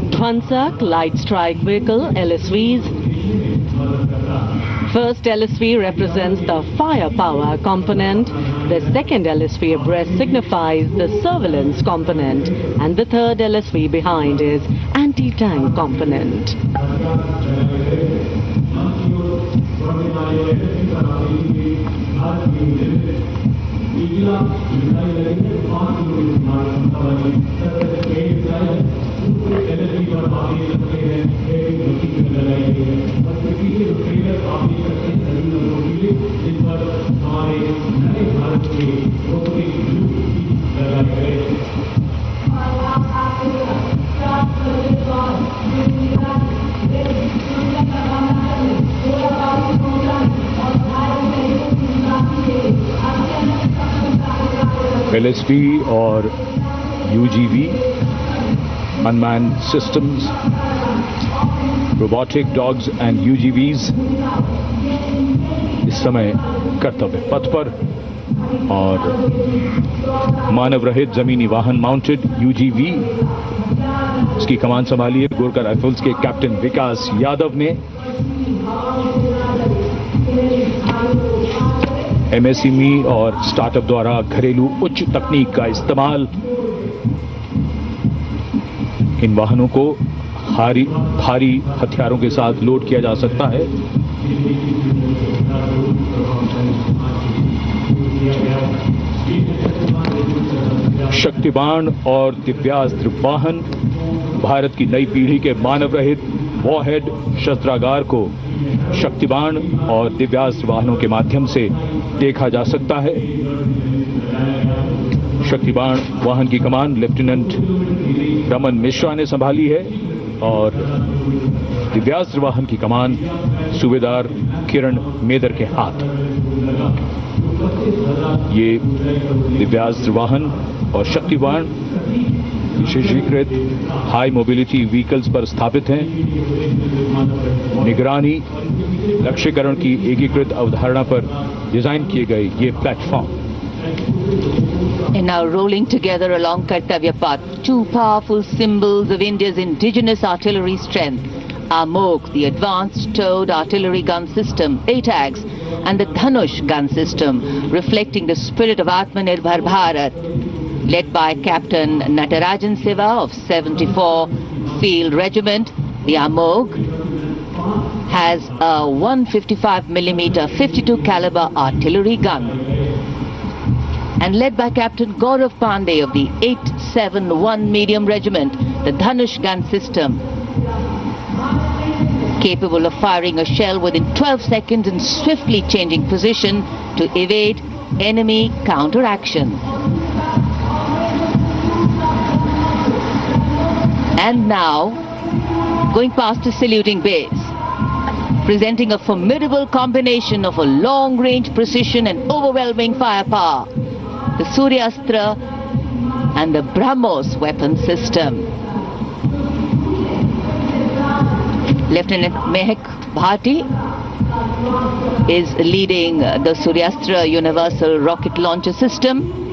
Dwansak Light Strike Vehicle LSVs. First LSV represents the firepower component, the second LSV abreast signifies the surveillance component, and the third LSV behind is anti-tank component. LSV और UGV, unmanned systems, robotic dogs and UGVs इस समय कर्तव्य पथ पर, और मानव रहित जमीनी वाहन माउंटेड UGV इसकी कमान संभाली है गोरखा राइफल्स के कैप्टन विकास यादव ने। MSME और स्टार्टअप द्वारा घरेलू उच्च तकनीक का इस्तेमाल इन वाहनों को भारी हथियारों के साथ लोड किया जा सकता है। शक्तिबाण और दिव्यास्त्र वाहन भारत की नई पीढ़ी के मानव रहित वॉरहेड शस्त्रागार को शक्तिबाण और दिव्यास्त्र वाहनों के माध्यम से देखा जा सकता है। शक्तिबाण वाहन की कमान लेफ्टिनेंट रमन मिश्रा ने संभाली है और दिव्यास्त्र वाहन की कमान सूबेदार किरण मेदर के हाथ। ये दिव्यास्त्र वाहन और शक्तिबाण विशेषीकृत हाई मोबिलिटी व्हीकल्स पर स्थापित हैं। निगरानी लक्ष्यकरण की एकीकृत अवधारणा पर डिजाइन किए गए ये platform. And now rolling together along Kartavya Path, two powerful symbols of India's indigenous artillery strength, AMOG, the Advanced Towed Artillery Gun System, ATAGS, and the Dhanush gun system, reflecting the spirit of Atmanirbhar Bharat, led by Captain Natarajan Siva of 74 Field Regiment. The AMOG has a 155mm 52 caliber artillery gun, and led by Captain Gaurav Pandey of the 871 Medium Regiment, the Dhanush gun system, capable of firing a shell within 12 seconds and swiftly changing position to evade enemy counteraction. And now, going past the saluting base, presenting a formidable combination of a long-range precision and overwhelming firepower, the Suryastra and the BrahMos weapon system. Lieutenant Mehak Bhati is leading the Suryastra Universal Rocket Launcher System.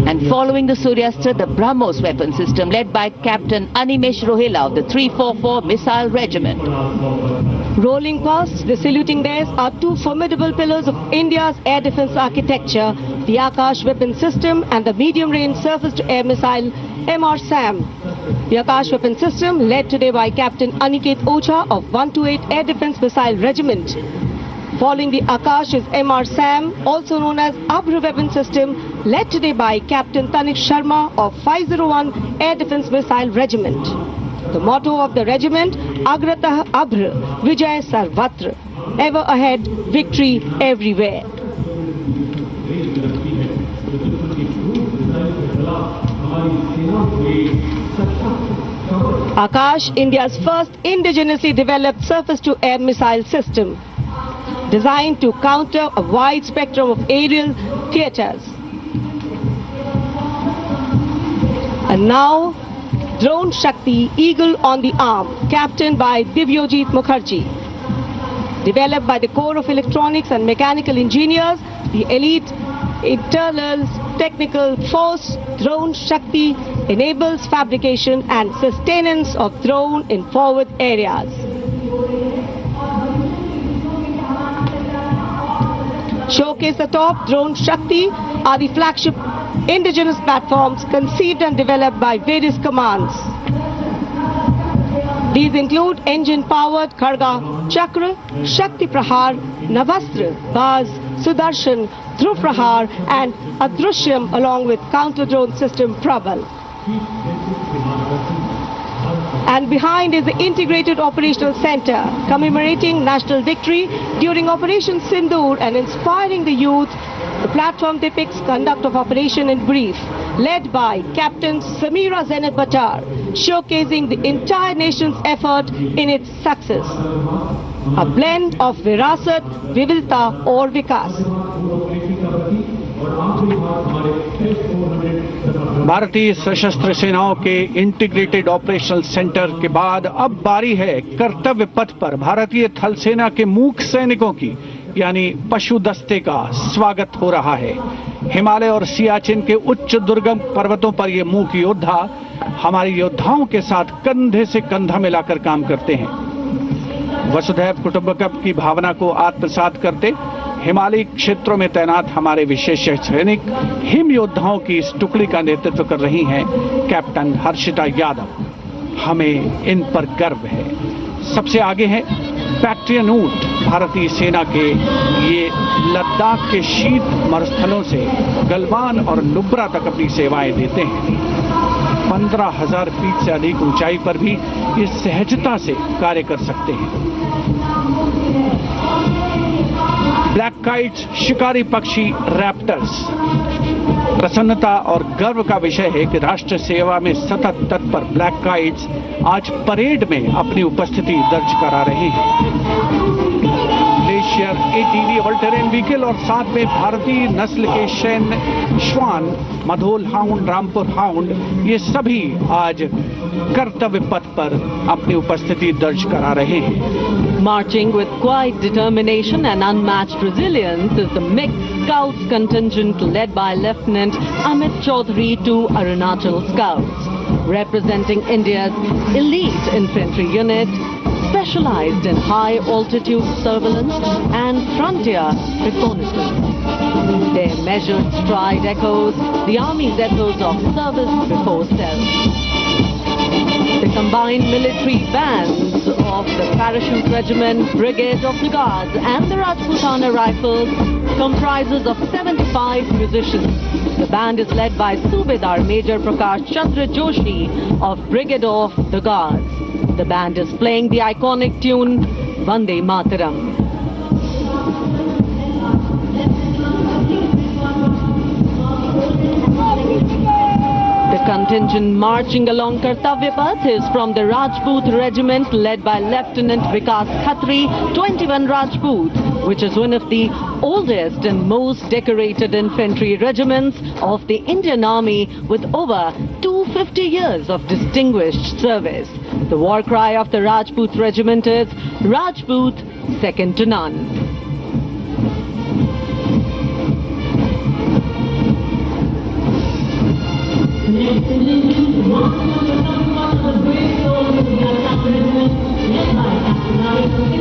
And following the Suryastra, the BrahMos weapon system, led by Captain Animesh Rohila of the 344 Missile Regiment. Rolling past the saluting days are two formidable pillars of India's air defense architecture, the Akash weapon system and the medium-range surface-to-air missile MRSAM. The Akash weapon system, led today by Captain Aniket Ocha of 128 Air Defense Missile Regiment. Following the Akash is MRSAM, also known as Abhr weapon system, led today by Captain Tanik Sharma of 501 Air Defense Missile Regiment. The motto of the regiment, Agratah Abhr, Vijay Sarvatra, ever ahead, victory everywhere. Akash, India's first indigenously developed surface-to-air missile system, designed to counter a wide spectrum of aerial theatres. And now, Drone Shakti, Eagle on the Arm, captained by Divyojit Mukherjee. Developed by the Corps of Electronics and Mechanical Engineers, the elite internal technical force Drone Shakti enables fabrication and sustenance of drone in forward areas. Showcase the top Drone Shakti are the flagship indigenous platforms conceived and developed by various commands. These include engine-powered Kharga Chakra, Shakti Prahar, Navastra, Baz, Sudarshan, Dhruv Prahar and Adrushyam along with counter-drone system Prabal. And behind is the Integrated Operational Center, commemorating national victory during Operation Sindoor and inspiring the youth. The platform depicts conduct of operation in brief, led by Captain Samira Zenat Batar, showcasing the entire nation's effort in its success. A blend of Virasat, Vividta or Vikas. भारतीय सशस्त्र सेनाओं के integrated operational centre के बाद अब बारी है कर्तव्य पथ पर भारतीय थल सेना के मूक सैनिकों की, यानी पशु दस्ते का स्वागत हो रहा है। हिमालय और सियाचिन के उच्च दुर्गम पर्वतों पर ये मूक योद्धा हमारे योद्धाओं के साथ कंधे से कंधा मिलाकर काम करते हैं। वसुधैव कुटुंबकम की भावना को आत्मसात करते हिमालयी क्षेत्रों में तैनात हमारे विशेष सैनिक हिम योद्धाओं की इस टुकड़ी का नेतृत्व कर रही हैं कैप्टन हर्षिता यादव। हमें इन पर गर्व है। सबसे आगे है बैक्ट्रियन ऊंट, भारतीय सेना के ये लद्दाख के शीत मरुस्थलों से गलवान और नुब्रा तक अपनी सेवाएं देते हैं। 15,000 फीट से अधिक ऊंचाई पर भी ये सहजता से कार्य कर सकते हैं। ब्लैक काइट्स, शिकारी पक्षी रैप्टर्स। प्रसन्नता और गर्व का विषय है कि राष्ट्र सेवा में सतत तत्पर ब्लैक काइट्स आज परेड में अपनी उपस्थिति दर्ज करा रहे हैं। Glacier ATV all terrain vehicle और साथ में भारतीय नस्ल के सैन्य श्वान, मधोल हाउंड, रामपुर हाउंड, ये सभी आज कर्तव्य पथ पर अपनी उपस्थिति दर्ज करा रहे हैं। Marching with quiet determination and unmatched resilience is the mixed Scouts contingent led by Lieutenant Amit Chaudhary to Arunachal Scouts, representing India's elite infantry unit, specialized in high altitude surveillance and frontier reconnaissance. Their measured stride echoes the Army's ethos of service before self. The combined military bands of the Parachute Regiment, Brigade of the Guards and the Rajputana Rifles comprises of 75 musicians. The band is led by Subedar Major Prakash Chandra Joshi of Brigade of the Guards. The band is playing the iconic tune Vande Mataram. The contingent marching along Kartavya Path is from the Rajput Regiment led by Lieutenant Vikas Khatri, 21 Rajput, which is one of the oldest and most decorated infantry regiments of the Indian Army with over 250 years of distinguished service. The war cry of the Rajput Regiment is Rajput second to none.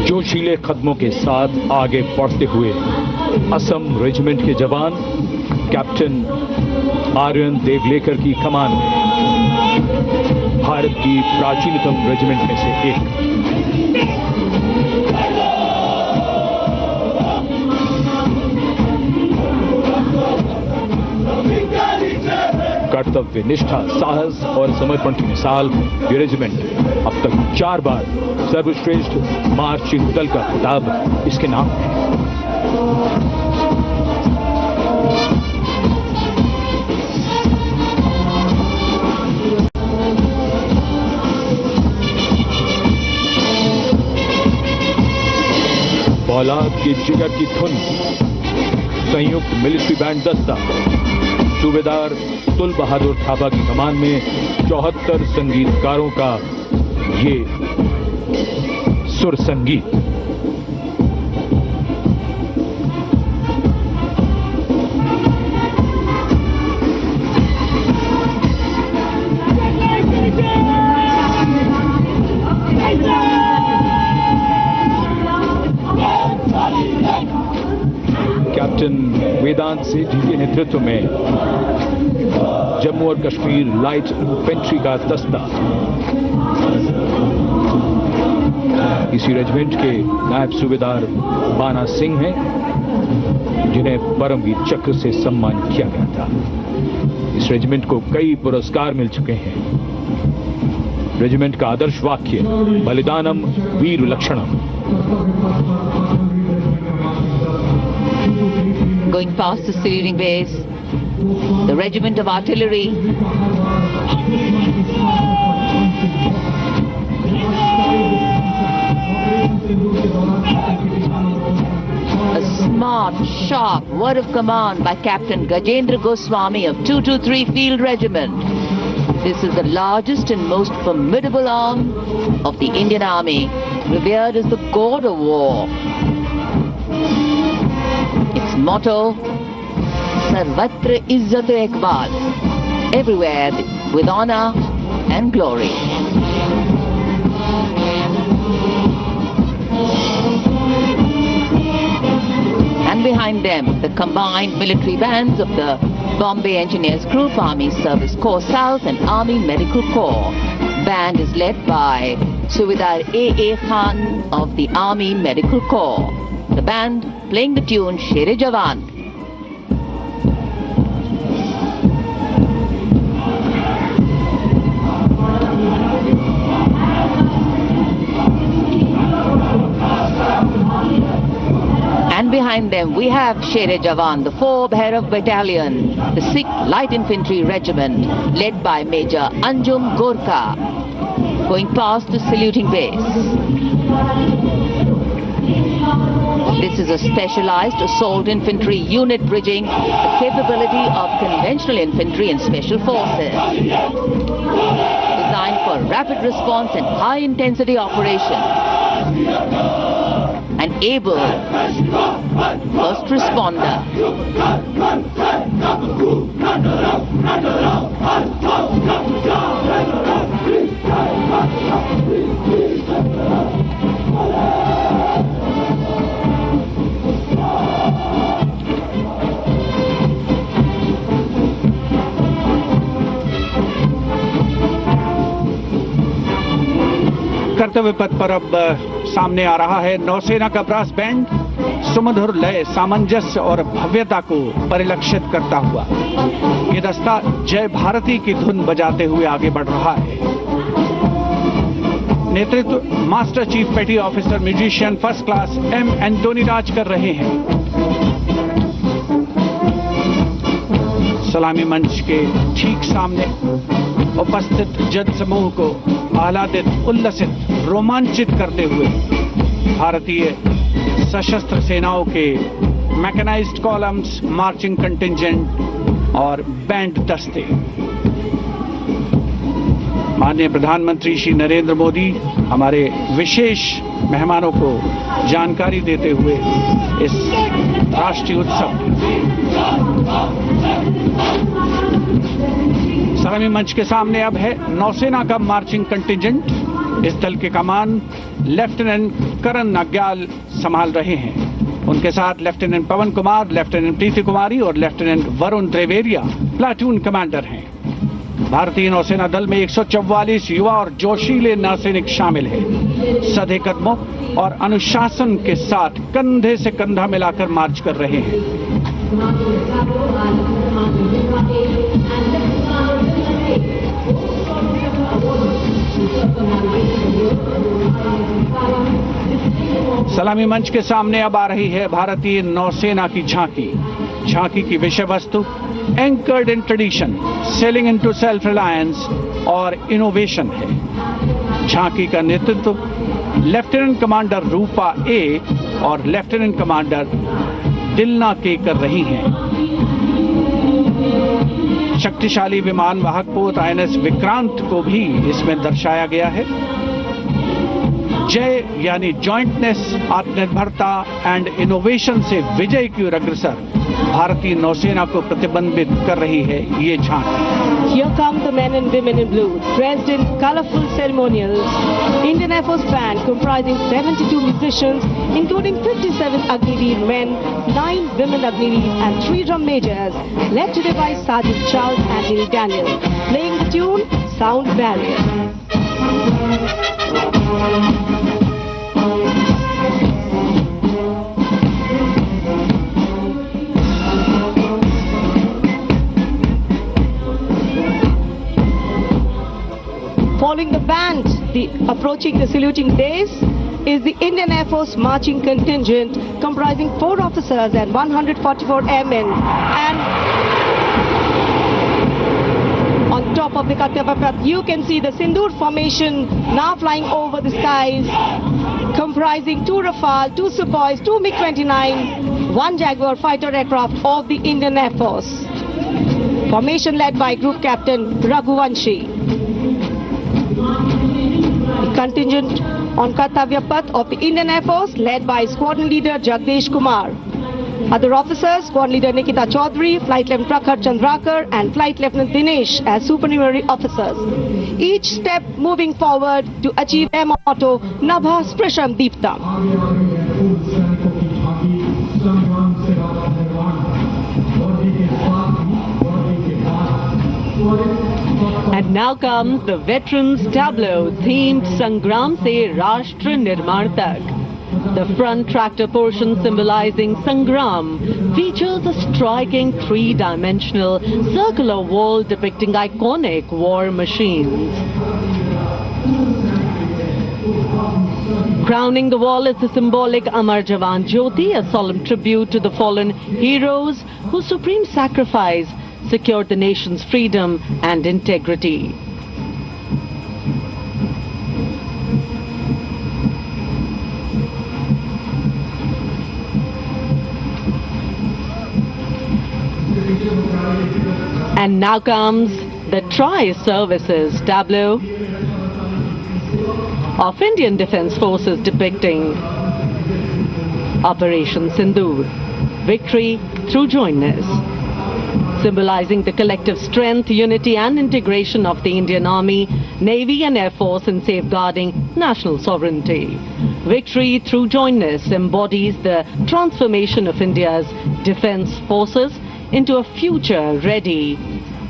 जोशीले कदमों के साथ आगे बढ़ते हुए Assam regiment के जवान captain Aryan Devlekar की कमान में भारत की प्राचीनतम रेजिमेंट में से एक। कर्तव्य निष्ठा, साहस और समर्पण की मिसाल ये रेजिमेंट अब तक 4 बार सर्वश्रेष्ठ मार्चिंग दल का खिताब इसके नाम है। औलाद की जिगर की धुन, संयुक्त मिलिट्री बैंड दस्ता, सूबेदार तुल बहादुर थाबा की कमान में 74 संगीतकारों का ये सुर संगीत। कैप्टन वेदांत सेठी के नेतृत्व में जम्मू और कश्मीर लाइट इन्फेंट्री का दस्ता इसी रेजिमेंट के नायब सूबेदार बाना सिंह हैं, जिन्हें परमवीर चक्र से सम्मानित किया गया था। इस रेजिमेंट को कई पुरस्कार मिल चुके हैं। रेजिमेंट का आदर्श वाक्य बलिदानम वीर लक्षणम। Going past the saluting base, the regiment of artillery a smart, sharp word of command by Captain Gajendra Goswami of 223 Field Regiment. This is the largest and most formidable arm of the Indian Army, revered as the god of war. Its motto, Sarvatra Izzat Iqbal, everywhere with honor and glory. And behind them, the combined military bands of the Bombay Engineers Group, Army Service Corps South and Army Medical Corps. Band is led by Subedar A.A. Khan of the Army Medical Corps. The band playing the tune Sher-e Jawan. And behind them we have Sher-e Jawan, the 4 Bhairav Battalion, the 6th Light Infantry Regiment, led by Major Anjum Gorkha, going past the saluting base. This is a specialized assault infantry unit bridging the capability of conventional infantry and special forces. Designed for rapid response and high intensity operations. An able first responder. कर्तव्य पथ पर अब सामने आ रहा है नौसेना का brass band, सुमधुर लय, सामंजस्य और भव्यता को परिलक्षित करता हुआ ये दस्ता जय भारती की धुन बजाते हुए आगे बढ़ रहा है। नेतृत्व master chief petty officer musician first class M Antony Raj कर रहे हैं। सलामी मंच के ठीक सामने उपस्थित जन समूह को आह्लादित, उल्लसित, रोमांचित करते हुए भारतीय सशस्त्र सेनाओं के मैकेनाइज्ड कॉलम्स, मार्चिंग कंटिंजेंट और बैंड दस्ते। माननीय प्रधानमंत्री श्री नरेंद्र मोदी हमारे विशेष मेहमानों को जानकारी देते हुए इस राष्ट्रीय उत्सव सलामी मंच के सामने अब है नौसेना का मार्चिंग कंटिंजेंट। इस दल के कमान लेफ्टिनेंट करण नाग्याल संभाल रहे हैं। उनके साथ लेफ्टिनेंट पवन कुमार, लेफ्टिनेंट प्रीति कुमारी और लेफ्टिनेंट वरुण त्रिवेरिया प्लाटून कमांडर हैं। भारतीय नौसेना दल में 144 युवा और जोशीले नौसैनिक शामिल हैं। सधे कदमों और अनुशासन के साथ कंधे से कंधा मिलाकर मार्च कर रहे हैं। सलामी मंच के सामने अब आ रही है भारतीय नौसेना की झांकी। झांकी की विषय वस्तु anchored in tradition, sailing into self reliance और इनोवेशन है। झांकी का नेतृत्व लेफ्टिनेंट कमांडर रूपा ए और लेफ्टिनेंट कमांडर दिलना के कर रही हैं। शक्तिशाली विमान वाहक पोत INS विक्रांत को भी इसमें दर्शाया गया है। जय यानी जॉइंटनेस, आत्मनिर्भरता एंड इनोवेशन से विजय की ओर अग्रसर भारतीय नौसेना को प्रतिबिंबित कर रही है ये झांकी। Here come the men and women in blue, dressed in colorful ceremonials. Indian Air Force band comprising 72 musicians, including 57 Agniveer men, 9 women Agniveer and 3 drum majors, led today by Sergeant Charles and Neil Daniel, playing the tune Sound Barrier. Following the band, approaching the saluting dais is the Indian Air Force marching contingent comprising 4 officers and 144 airmen. And on top of the Kartavya Path, you can see the Sindoor formation now flying over the skies, comprising 2 Rafale, 2 Sukhois, 2 MiG-29, 1 Jaguar fighter aircraft of the Indian Air Force. Formation led by Group Captain Raghuvanshi. The contingent on Kartavya Path of the Indian Air Force led by Squadron Leader Jagdish Kumar. Other officers, Squadron Leader Nikita Chaudhary, Flight Lieutenant Prakhar Chandrakar and Flight Lieutenant Dinesh as supernumerary officers. Each step moving forward to achieve their motto, Nabha Sprisham Deeptam. And now comes the Veterans Tableau themed Sangram Se Rashtra Nirman Tak. The front tractor portion symbolizing Sangram features a striking 3-dimensional circular wall depicting iconic war machines. Crowning the wall is the symbolic Amar Jawan Jyoti, a solemn tribute to the fallen heroes whose supreme sacrifice secured the nation's freedom and integrity. And now comes the Tri-Services tableau of Indian Defence Forces depicting Operation Sindoor, victory through jointness, symbolizing the collective strength, unity and integration of the Indian Army, Navy and Air Force in safeguarding national sovereignty. Victory through jointness embodies the transformation of India's defence forces into a future-ready,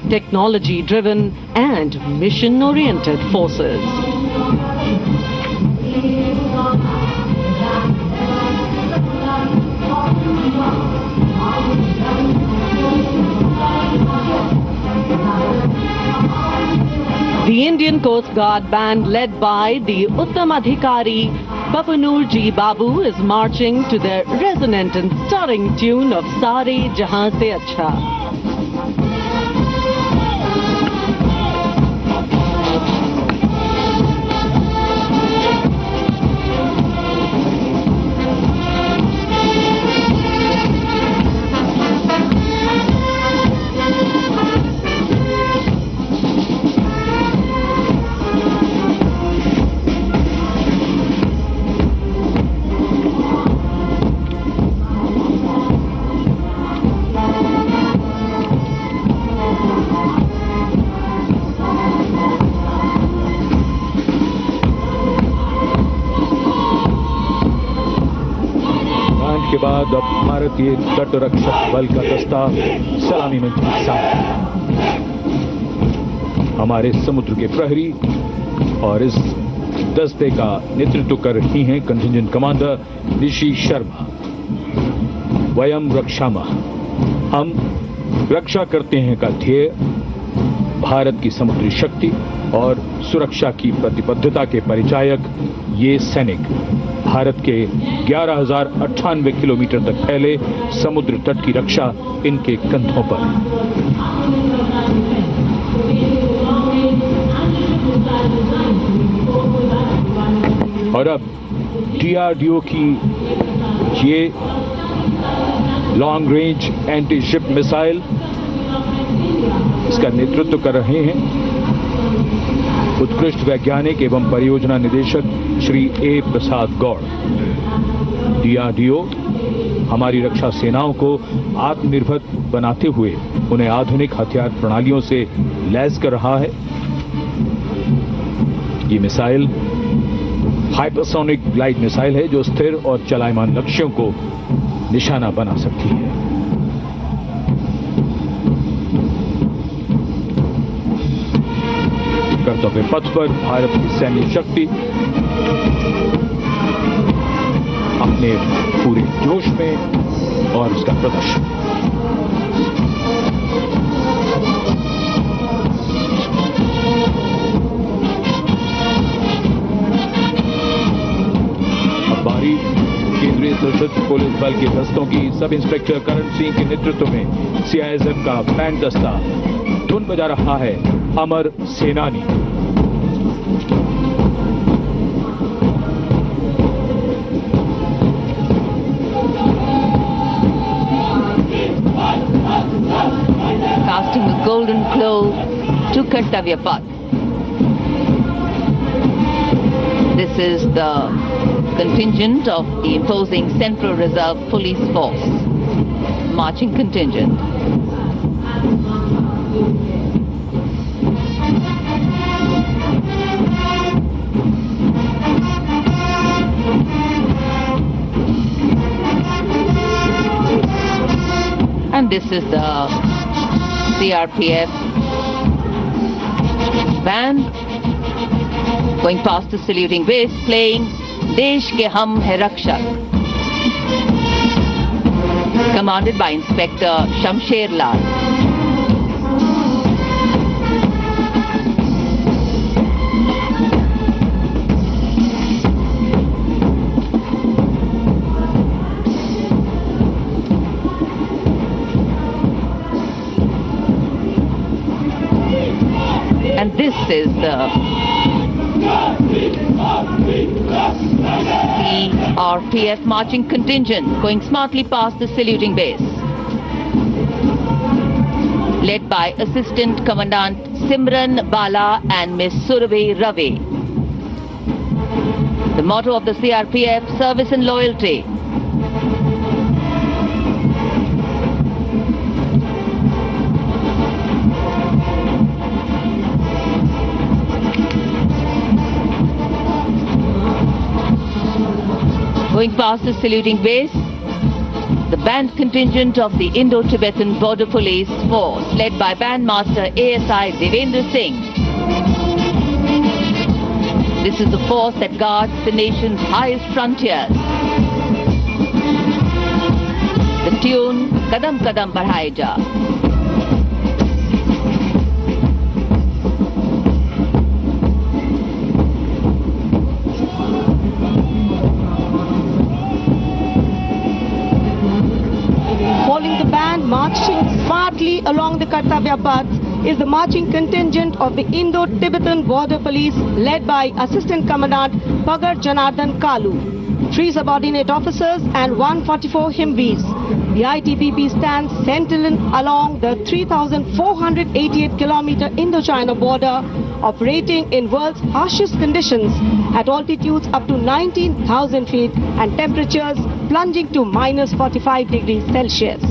technology-driven and mission-oriented forces. The Indian Coast Guard band led by the Uttam Adhikari Bapanur Ji Babu is marching to the resonant and stirring tune of Sare Jahan Se Acha. के बाद अब भारतीय तट रक्षक बल का दस्ता सलामी में हिस्सा हमारे समुद्र के प्रहरी और इस दस्ते का नेतृत्व कर रही हैं कंटिंजेंट कमांडर निशी शर्मा। वयम रक्षामः, हम रक्षा करते हैं का ध्येय भारत की समुद्री शक्ति और सुरक्षा की प्रतिबद्धता के परिचायक ये सैनिक भारत के 11,098 किलोमीटर तक फैले समुद्र तट की रक्षा इनके कंधों पर। और अब DRDO की ये long range anti ship missile, इसका नेतृत्व कर रहे हैं उत्कृष्ट वैज्ञानिक एवं परियोजना निदेशक Shri A. Prasad Gaur. DRDO हमारी रक्षा सेनाओं को आत्मनिर्भर बनाते हुए उन्हें आधुनिक हथियार प्रणालियों से लैस कर रहा है। ये मिसाइल हाइपरसोनिक ग्लाइड मिसाइल है जो स्थिर और चलायमान लक्ष्यों को निशाना बना सकती है। कर्तव्य पथ पर भारत की सैन्य शक्ति अपने पूरे जोश में और उसका प्रदर्शन। अब बारी केंद्रीय सशस्त्र पुलिस बल के दस्तों की सब इंस्पेक्टर करण सिंह के नेतृत्व में सीआईएसएफ का बैंड दस्ता धुन बजा रहा है अमर सेनानी। Casting a golden glow to Kartavya Path. This is the contingent of the imposing Central Reserve Police Force, marching contingent. And this is the CRPF band going past the saluting base, playing Desh Ke Hum Hai Rakshak, commanded by Inspector Shamsher Lal. And this is the CRPF marching contingent going smartly past the saluting base, led by Assistant Commandant Simran Bala and Miss Surabhi Ravi. The motto of the CRPF, service and loyalty. Going past the saluting base, the band contingent of the Indo-Tibetan Border Police Force, led by Bandmaster ASI Devendra Singh. This is the force that guards the nation's highest frontiers. The tune, Kadam Kadam Badhaye Ja. Following the band marching smartly along the Kartavya Path is the marching contingent of the Indo-Tibetan Border Police led by Assistant Commandant Bhagat Janardhan Kalu, 3 subordinate officers and 144 Himvis. The ITBP stands sentinel along the 3,488-kilometer Indo-China border, operating in world's harshest conditions at altitudes up to 19,000 feet and temperatures plunging to minus 45 degrees Celsius.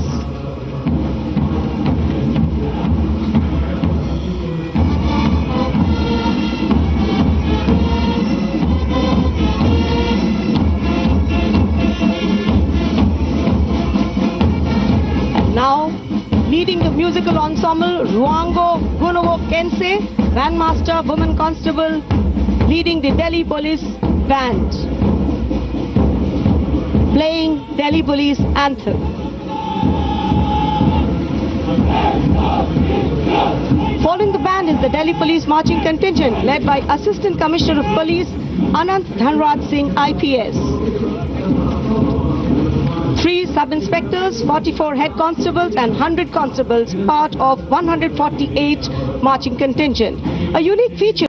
And now, leading the musical ensemble, Ruango Gunovo Kense, Bandmaster Woman Constable, leading the Delhi Police Band, playing Delhi Police Anthem. Following the band is the Delhi Police Marching Contingent led by Assistant Commissioner of Police Anant Dhanraj Singh IPS. 3 sub-inspectors, 44 head constables and 100 constables, part of 148 marching contingent. A unique feature